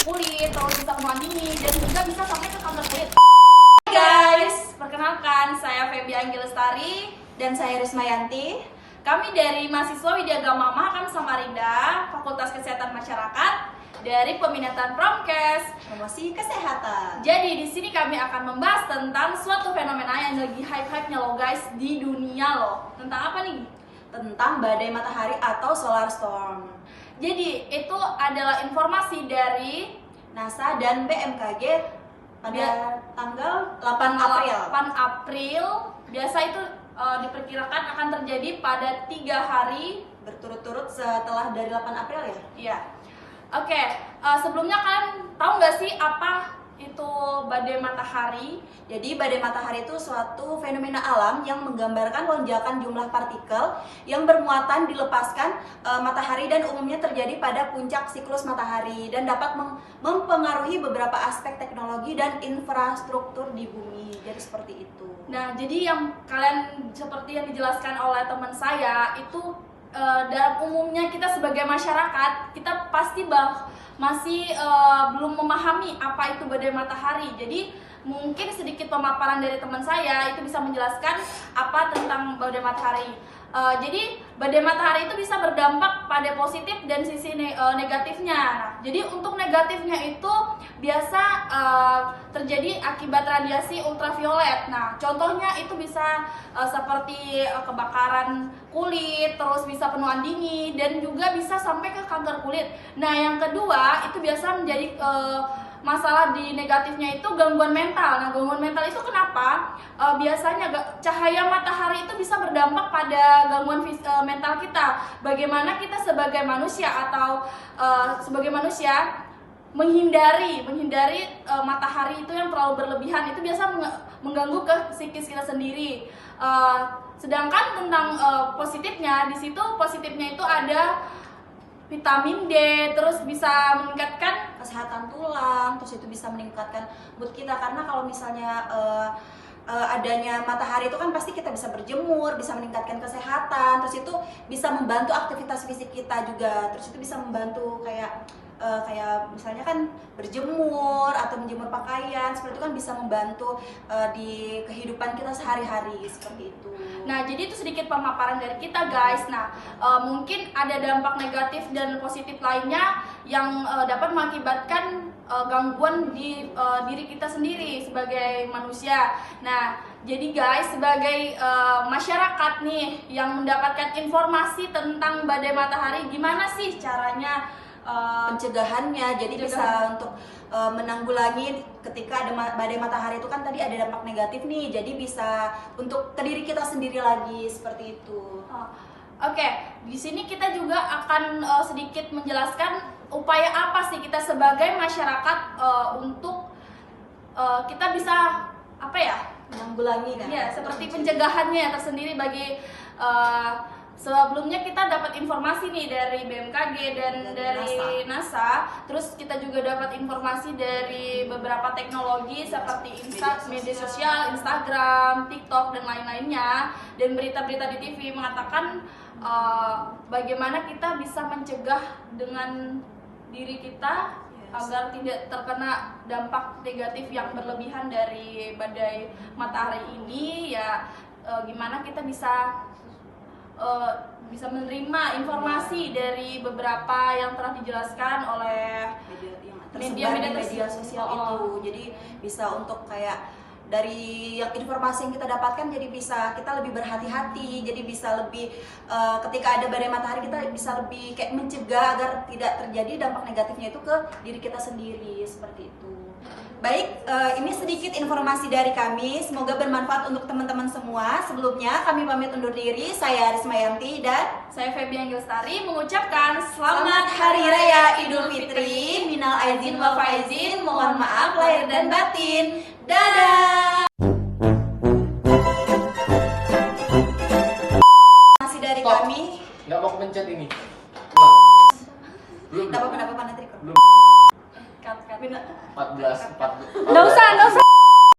kulit, terus bisa penuaan dini, dan juga bisa sampai ke kanker kulit. Hai guys, perkenalkan saya Feby Anggi Lestari dan saya Rismayanti. Kami dari mahasiswa Widyagama Mahakam Samarinda, Fakultas Kesehatan Masyarakat dari peminatan Promkes, Promosi Kesehatan. Jadi di sini kami akan membahas tentang suatu fenomena yang lagi hype-hype-nya loh guys di dunia loh. Tentang apa nih? Tentang badai matahari atau solar storm. Jadi itu adalah informasi dari NASA dan BMKG pada tanggal 8 April. 8 April. Biasa itu diperkirakan akan terjadi pada 3 hari Berturut-turut setelah dari 8 April ya? Iya. Oke, sebelumnya kalian tahu nggak sih apa itu badai matahari? Jadi badai matahari itu suatu fenomena alam yang menggambarkan lonjakan jumlah partikel yang bermuatan dilepaskan matahari dan umumnya terjadi pada puncak siklus matahari dan dapat mempengaruhi beberapa aspek teknologi dan infrastruktur di bumi. Jadi seperti itu. Nah, jadi yang kalian seperti yang dijelaskan oleh teman saya itu dalam umumnya kita sebagai masyarakat kita pasti masih belum memahami apa itu badai matahari. Jadi mungkin sedikit pemaparan dari teman saya itu bisa menjelaskan apa tentang badai matahari. Jadi badai matahari itu bisa berdampak pada positif dan sisi negatifnya. Nah, jadi untuk negatifnya itu biasa terjadi akibat radiasi ultraviolet. Nah, contohnya itu bisa seperti kebakaran kulit, terus bisa penuaan dini, dan juga bisa sampai ke kanker kulit. Nah, yang kedua itu biasa menjadi masalah di negatifnya itu gangguan mental. Nah, gangguan mental itu kenapa? Biasanya cahaya matahari itu bisa berdampak pada gangguan mental kita. Bagaimana kita sebagai manusia atau sebagai manusia menghindari matahari itu yang terlalu berlebihan, itu biasa mengganggu ke psikis kita sendiri. Sedangkan tentang positifnya, di situ positifnya itu ada vitamin D, terus bisa meningkatkan Kesehatan tulang, terus itu bisa meningkatkan mood kita karena kalau misalnya adanya matahari itu kan pasti kita bisa berjemur, bisa meningkatkan kesehatan, terus itu bisa membantu aktivitas fisik kita juga, terus itu bisa membantu kayak misalnya kan berjemur atau menjemur pakaian, seperti itu kan bisa membantu di kehidupan kita sehari-hari seperti itu. Nah, jadi itu sedikit pemaparan dari kita guys. Nah, mungkin ada dampak negatif dan positif lainnya yang dapat mengakibatkan gangguan di diri kita sendiri sebagai manusia. Nah, jadi guys, sebagai masyarakat nih yang mendapatkan informasi tentang badai matahari, gimana sih caranya pencegahannya? Jadi bisa untuk menanggulangi ketika ada badai matahari itu kan tadi ada dampak negatif nih, jadi bisa untuk ke diri kita sendiri lagi seperti itu. Oke, di sini kita juga akan sedikit menjelaskan upaya apa sih kita sebagai masyarakat untuk kita bisa apa ya? Menanggulangi kan? Ya, seperti pencegahannya tersendiri bagi sebelumnya kita dapat informasi nih dari BMKG dan dari NASA. Terus kita juga dapat informasi dari beberapa teknologi seperti media sosial, Instagram, TikTok dan lain-lainnya, dan berita-berita di TV mengatakan bagaimana kita bisa mencegah dengan diri kita agar tidak terkena dampak negatif yang berlebihan dari badai matahari ini. Ya, gimana kita bisa menerima informasi dari beberapa yang telah dijelaskan oleh media sosial itu. Jadi bisa untuk kayak dari yang informasi yang kita dapatkan, jadi bisa kita lebih berhati-hati, jadi bisa lebih ketika ada badai matahari kita bisa lebih kayak mencegah agar tidak terjadi dampak negatifnya itu ke diri kita sendiri seperti itu. Baik, ini sedikit informasi dari kami, semoga bermanfaat untuk teman-teman semua. Sebelumnya kami pamit undur diri, saya Rismayanti dan saya Feby Anggi Lestari mengucapkan Selamat Hari Raya Idul Fitri, minal aizin wal faizin, mohon maaf lahir dan batin. Dadah.